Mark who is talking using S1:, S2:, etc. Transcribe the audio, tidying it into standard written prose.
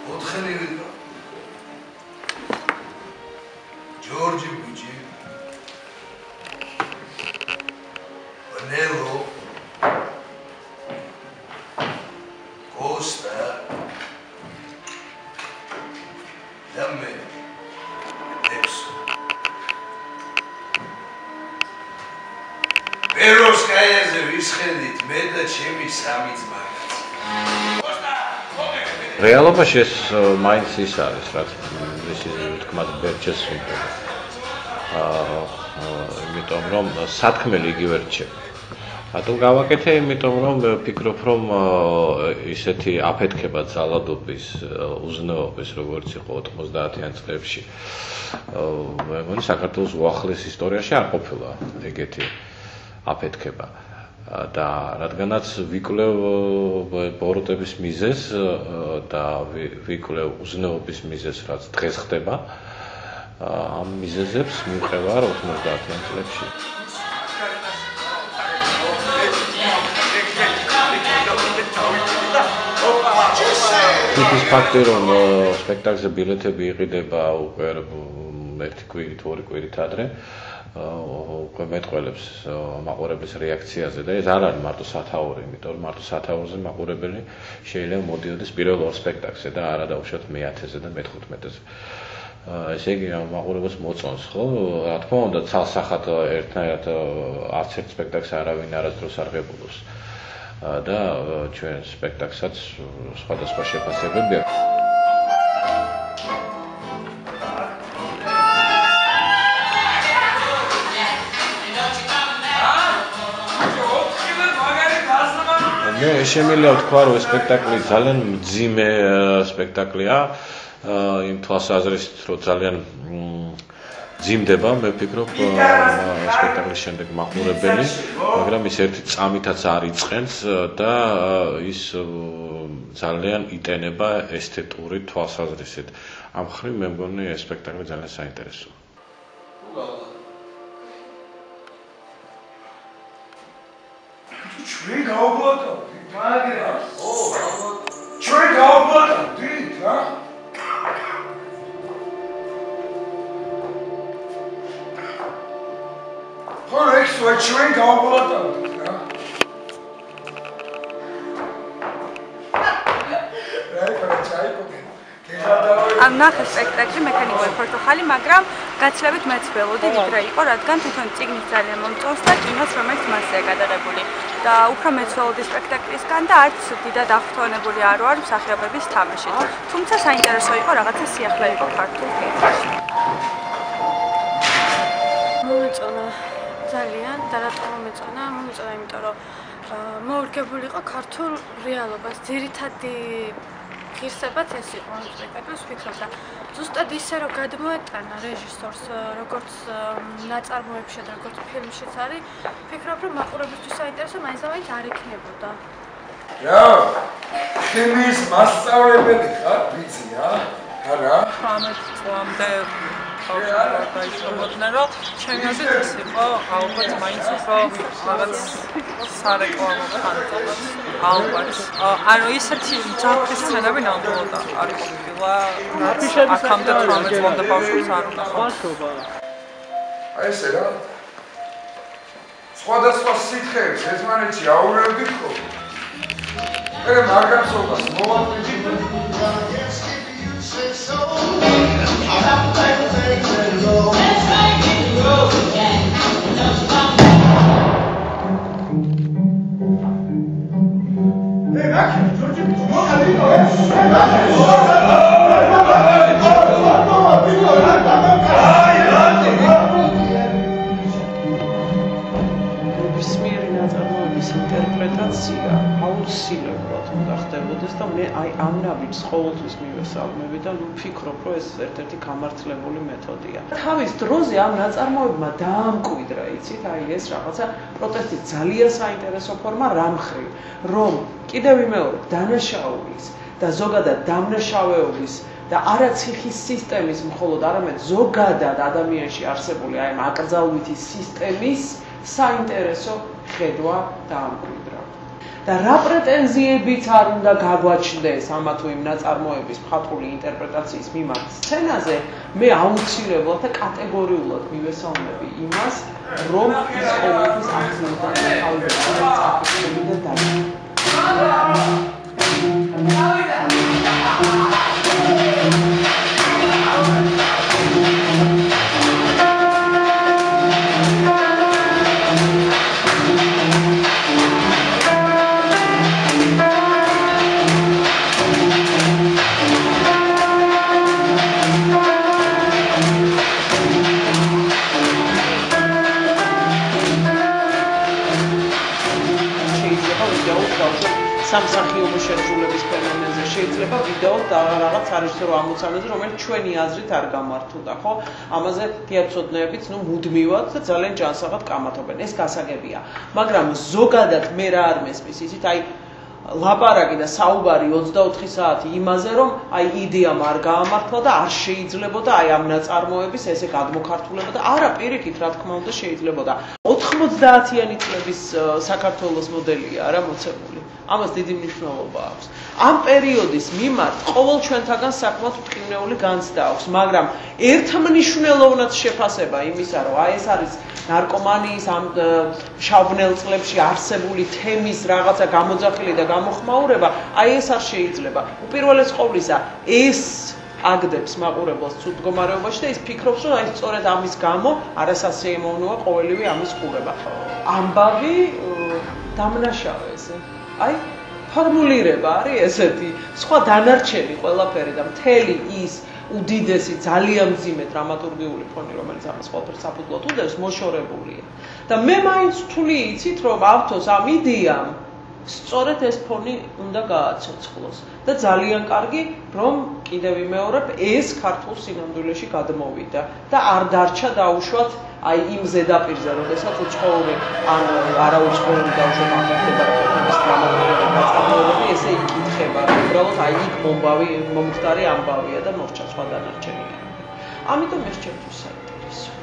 S1: ოთხნივიდა. ჯორჯი ბიჭი. ნელო. კოსტა. დამე. ეროსკაიაზე ვისხედით მე და ჩემი სამი ძმა.
S2: რეალობაში ეს მაინც ის არის, რაც ისე თქმად ბერჩეს ვიყო. იმიტომ რომ სათქმელი იგივე რჩება. რატომ გავაკეთე? იმიტომ რომ ვფიქრობ, რომ ისეთი აფეთქება ძალადობის, უზნეობის, როგორც იყო 90-იან წლებში. მე მგონი საქართველოს უახლეს ისტორიაში არ ყოფილა ეგეთი აფეთქება. და რადგანაც ვიკვლევ ბოროტების მიზეზს და ვიკვლევ უზნეობის მიზეზს, რაც დღეს ხდება, ამ მიზეზებს მივყევარ 90-იან წლებში. ის ფაქტი, რომ სპექტაკლზე ბილეთები იყიდება უკვე ერთი კვირით, ორი კვირით ადრე, უკვე მეტყველებს მაყურებლის რეაქციაზე და ეს არ არის მარტო სათაური, იმიტომ რომ მარტო სათაურზე მაყურებელი შეიძლება მოდიოდეს პირველ ორ სპექტაკლზე და არა დაუშვათ მე-10-ზე და მე-15-ზე. ესე იგი მაყურებელს მოწონს, ხო? რა თქმა უნდა, ცალსახად ერთნაირად არც ერთ სპექტაკლს არავინ არასდროს არ ღებულობს. და ჩვენ სპექტაკლსაც სხვადასხვა შეფასებები აქვს. მე შემიძლია ვთქვა, რომ სპექტაკლი ძალიან მძიმე სპექტაკლია, იმ თვალსაზრისით, რომ ძალიან ძიმდება, მე ვფიქრობ, სპექტაკლის შემდეგ მაყურებელი, მაგრამ ის ერთი წამითაც არ იწყენს და ის ძალიან იტენება ესთეტური თვალსაზრისით. ამ ხრივ მე მგონი ეს სპექტაკლი ძალიან საინტერესოა.
S1: ჩვენ გავაბლოკავთ, მაგრამ ჩვენ გავაბლოკავთ, რა? ხო, ჩვენ გავაბლოკავთ, რა?
S3: ამ ნახე სპექტაკლი მექანიკური ფორტოხალი, მაგრამ გაცილებით მეც ველოდი ვიდრე იყო, რადგან თვითონ წიგნით ძალიან მომწონს და კინოც, რომელიც მასზეა გადაღებული. და უფრო მეც ველოდი სპექტაკლისგან და არც დიდად აღფრთოვანებული არ ვარ მსახიობების თამაშით. თუმცა საინტერესო იყო რაღაცა სიახლე იყო ქართულ კინოში. მომეწონა ძალიან და რატომ მომეწონა? მომეწონა იმიტომ რომ მოვարգებული იყო ქართულ რეალობას. ძირითადი ღირსებაც ეს იყო ამ სპექტაკლის, ვფიქრობ და ზუსტად ისე რომ გადმოეტანა რეჟისორს, როგორც ნაწარმოებში და როგორც ფილმშიც არის, ვფიქრობ რომ მაყურებელთვის საინტერესო მაინც არ იქნებოდა.
S1: რა? ქიმიის მასწავლებელი ხარ, ვიცი რა? არა?
S4: 18 წლამდე დაიშრობოდნენ, რომ ჩემი აზრით ეს იყო ალბათ მაინც უფრო რაღაც სარეკლამო ხანძრაც ალბათ. ანუ ისეთი ძაფრის სცენები ნამდვილად არ ყოფილა, რაც აქამდე 18 წლამდე ბავშვებს არ უნდა ყოფილიყო.
S1: აი ესე რა? სხვადასხვა სითხეებს ერთმანეთში აურევდით ხო? მე მაგაცობას მოვაკვირდი.
S5: ინტერპრეტაცია აუცილებლად უნდა ხდებოდეს და მე აი ამ ნაბიჯს ყოველთვის მივესალმები და ვფიქრობ, რომ ეს ერთ-ერთი გამართლებული მეთოდია. თავის დროზე ამ ნაწარმოებმა დაამკვიდრა, იცით, აი ეს რაღაცა პროტესტის ძალიან საინტერესო ფორმა რამ ხრივ, რომ კიდევ ვიმეორებ დანაშაულის და ზოგადად დამნაშავეობის და არა ციხის სისტემის მხოლოდ არამედ ზოგადად ადამიანში არსებული აი ამ აკრძალვითი სისტემის საინტერესო ხედვა დაამკვიდრა. და რა პრეტენზიებიც არ უნდა გაგვაჩნდეს ამა თუ იმ ნაწარმოების მხატვრული ინტერპრეტაციის მიმართ სცენაზე, მე აუცილებლად და კატეგორიულად მივესალმები იმას, რომ ის ყოველთვის აქტიურად წაკითხები და დაგიგება. სამსახიობო შემსრულების ფენომენზე შეიძლება ვიდეო და რაღაც არის რომ ამოცანაზე რომელიც ჩვენი აზრით არ გამართულდა, ხო? ამაზე დიაცოდნეებიც მუდმივად და ძალიან ჯანსაღად კამათობენ. ეს გასაგებია. მაგრამ ზოგადად მე რა არ მესმის, იცით, აი ლაპარაკი და საუბარი 24 საათი იმაზე, რომ აი იდეამ არ გაამართლა და არ შეიძლებოდა აი ამ ნაწარმოების ესე გადმოქართულება და არა პირიქით, რა თქმა უნდა, შეიძლებოდა. 90-იანი წლების საქართველოს მოდელია რა მოცემული. ამას დიდი მნიშვნელობა აქვს. ამ პერიოდის მიმართ ყოველ ჩვენთაგან საკმაოდ ფრთხილნეული განცდა აქვს, მაგრამ ერთმნიშვნელოვნად შეფასება იმისა, რომ აი ეს არის ნარკომანიის ამ შავ-ბნელ წლებში არსებული თემის რაღაცა გამოძახილი და გამოხმაურება, აი ეს არ შეიძლება. უპირველეს ყოვლისა, ეს აგდებს მაყურებელს ცუდ მდგომარეობაში და ის ფიქრობს, რომ აი სწორედ ამის გამო არასასიამოვნოა ყოველივე ამის ყურება. ამბავი დამნაშავე ესე. აი ფორმულირება არის ესეთი, სხვა დანარჩენი ყველაფერი და მთელი ის უდიდესი ძალიან მძიმე დრამატურგიული ფონი, რომელიც ამას ყველაფერს საფუძვლად უდევს, მოშორებულია. და მე მაინც ვთვლი, იცით, რომ ავთოს ამ იდეამ სწორედ ეს ფონი უნდა გააცოცხლოს და ძალიან კარგი, რომ კიდევ ვიმეორებ, ეს ქართულ სინამდვილეში გადმოვიდა და არ დარჩა დაუშვათ აი იმ ზედაპირზე, როდესაც უცხოური ან არაუცხოური დაუშვათ ამბდება ქვეყნის დრამატურგები, ესე იკითხება, რომ უბრალოდ აი იქ მომხდარი ამბავია და მორჩა სხვა დანარჩენია. ამიტომ ეს ჩემთვის საინტერესოა.